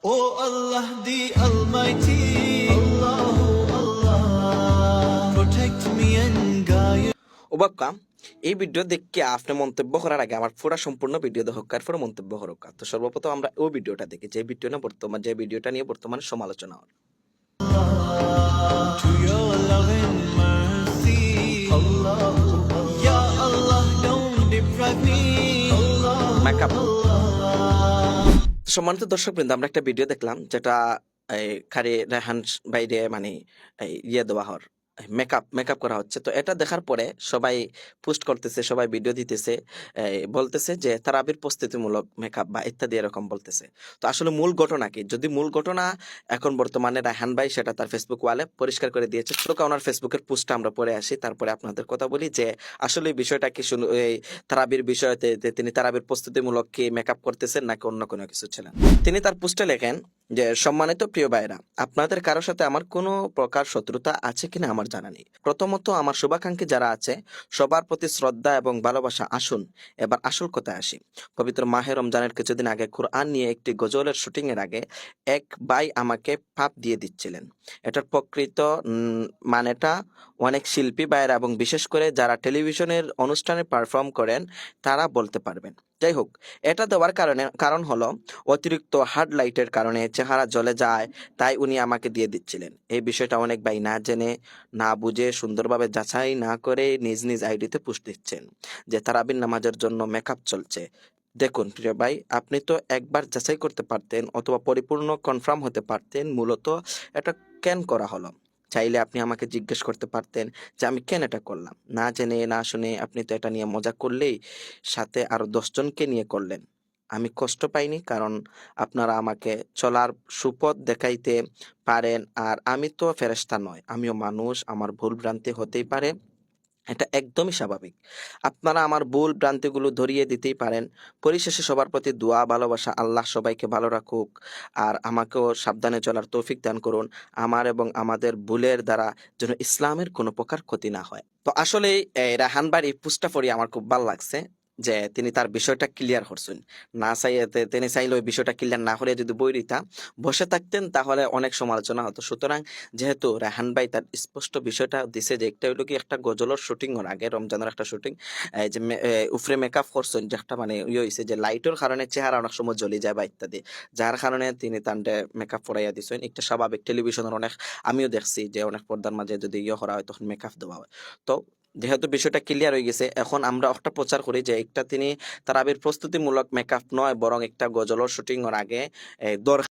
Oh Allah the Almighty, Allahu Allah, protect me and guide. ওবাক্কা এই video দেখে আপনি মন্তব্য করার আগে আমার পুরো সম্পূর্ণ ভিডিও দেখার পরে মন্তব্য করুক। তো সর্বপ্রথম আমরা ওই ভিডিওটা দেখি যে ভিডিওটা নিয়ে বর্তমানে সমালোচনা হয়। To your love and mercy, Allah, Ya Allah, don't deprive me, Allah, makeup. সম্মানিত দর্শকবৃন্দ, আমরা একটা ভিডিও দেখলাম যেটা খারে রেহান বাইরে মানে ইয়ে দেওয়া হওয়ার মেকআপ করা হচ্ছে। তো এটা দেখার পরে সবাই পোস্ট করতেছে, সবাই ভিডিও দিতেছে, বলতেছে যে তারাবির প্রস্তুতিমূলক মেকআপ বা ইত্যাদি এরকম বলতেছে। তো আসলে মূল ঘটনা কি? যদি মূল ঘটনা এখন বর্তমানে রায়হান ভাই সেটা তার ফেসবুক ওয়ালে পরিষ্কার করে দিয়েছে। তো ওনার ফেসবুকের পোস্টটা আমরা পড়ে আসি, তারপরে আপনাদের কথা বলি যে আসলে বিষয়টা কি। এই তারাবির বিষয়তে তিনি তারাবির প্রস্তুতিমূলক কি মেকআপ করতেছেন নাকি অন্য কোনো কিছু ছিলেন। তিনি তার পোস্টে লেখেন যে সম্মানিত প্রিয় ভাইরা, আপনাদের কারোর সাথে আমার কোনো প্রকার শত্রুতা আছে কিনা আমার জানা নেই। প্রথমত আমার শুভাকাঙ্ক্ষী যারা আছে সবার প্রতি শ্রদ্ধা এবং ভালোবাসা। আসুন এবার আসল কথায় আসি। পবিত্র মাহে রমজানের কিছুদিন আগে কোরআন নিয়ে একটি গজলের শুটিং এর আগে এক ভাই আমাকে ফাঁপ দিয়ে দিচ্ছিলেন। এটার প্রকৃত মানেটা অনেক শিল্পী ভাইয়েরা এবং বিশেষ করে যারা টেলিভিশনের অনুষ্ঠানে পারফর্ম করেন তারা বলতে পারবেন। যাই হোক, এটা দেওয়ার কারণ হলো অতিরিক্ত হার্ড লাইটের কারণে চেহারা জ্বলে যায়, তাই উনি আমাকে দিয়ে দিচ্ছিলেন। এই বিষয়টা অনেক ভাই না জেনে না বুঝে সুন্দরভাবে যাচাই না করে নিজ নিজ আইডিতে পোস্ট দিচ্ছেন যে তারাবির নামাজের জন্য মেকআপ চলছে। দেখুন প্রিয় ভাই, আপনি তো একবার যাচাই করতে পারতেন অথবা পরিপূর্ণ কনফার্ম হতে পারতেন মূলত এটা কেন করা হলো। চাইলে আপনি আমাকে জিজ্ঞেস করতে পারতেন যে আমি কেন এটা করলাম। না জেনে না শুনে আপনি তো এটা নিয়ে মজা করলেই সাথে আরো 10 জনকে নিয়ে করলেন। আমি কষ্ট পাইনি, কারণ আপনারা আমাকে চলার সুপথ দেখাইতে পারেন। আর আমি তো ফেরেশতা নয়, আমিও মানুষ, আমার ভুল ভ্রান্তি হতেই পারে। এটা একদমই স্বাভাবিক। আপনারা আমার ভুল ভ্রান্তিগুলো ধরিয়ে দিতেই পারেন। পরিশেষে সবার প্রতি দোয়া ভালোবাসা, আল্লাহ সবাইকে ভালো রাখুক আর আমাকেও সাবধানে চলার তৌফিক দান করুন। আমার এবং আমাদের ভুলের দ্বারা যেন ইসলামের কোনো প্রকার ক্ষতি না হয়। তো আসলে রায়হান ভাইয়ের এই পোস্টটা পড়ে আমার খুব ভালো লাগছে যে তিনি তার বিষয়টা ক্লিয়ার করছেন। না চাইতে তিনি চাইলে ওই বিষয়টা ক্লিয়ার না করে যদি বই দিতা বসে থাকতেন তাহলে অনেক সমালোচনা হতো। সুতরাং যেহেতু রায়হান ভাই তার স্পষ্ট বিষয়টা দিছে যে একটা হইলো কি একটা গজলের শুটিং এর আগে রমজানের একটা শুটিং, যে উফরে মেকআপ করছেন যে একটা মানে ইয়ে হয়েছে যে লাইটের কারণে চেহারা অনেক সময় জ্বলে যায় বা ইত্যাদি, যার কারণে তিনি তান্ডে মেকআপ করাইয়া দিছেন। একটা স্বাভাবিক টেলিভিশনের অনেক আমিও দেখছি যে অনেক পর্দার মাঝে যদি ইয়ে করা হয় তখন মেকআপ দেওয়া হয়। তো যেহেতু বিষয়টা ক্লিয়ার হয়ে গেছে, এখন আমরা একটা প্রচার করি যে একটা তিনি তারাবির প্রস্তুতিমূলক মেকআপ নয় বরং একটা গজলের শুটিং এর আগে দরকার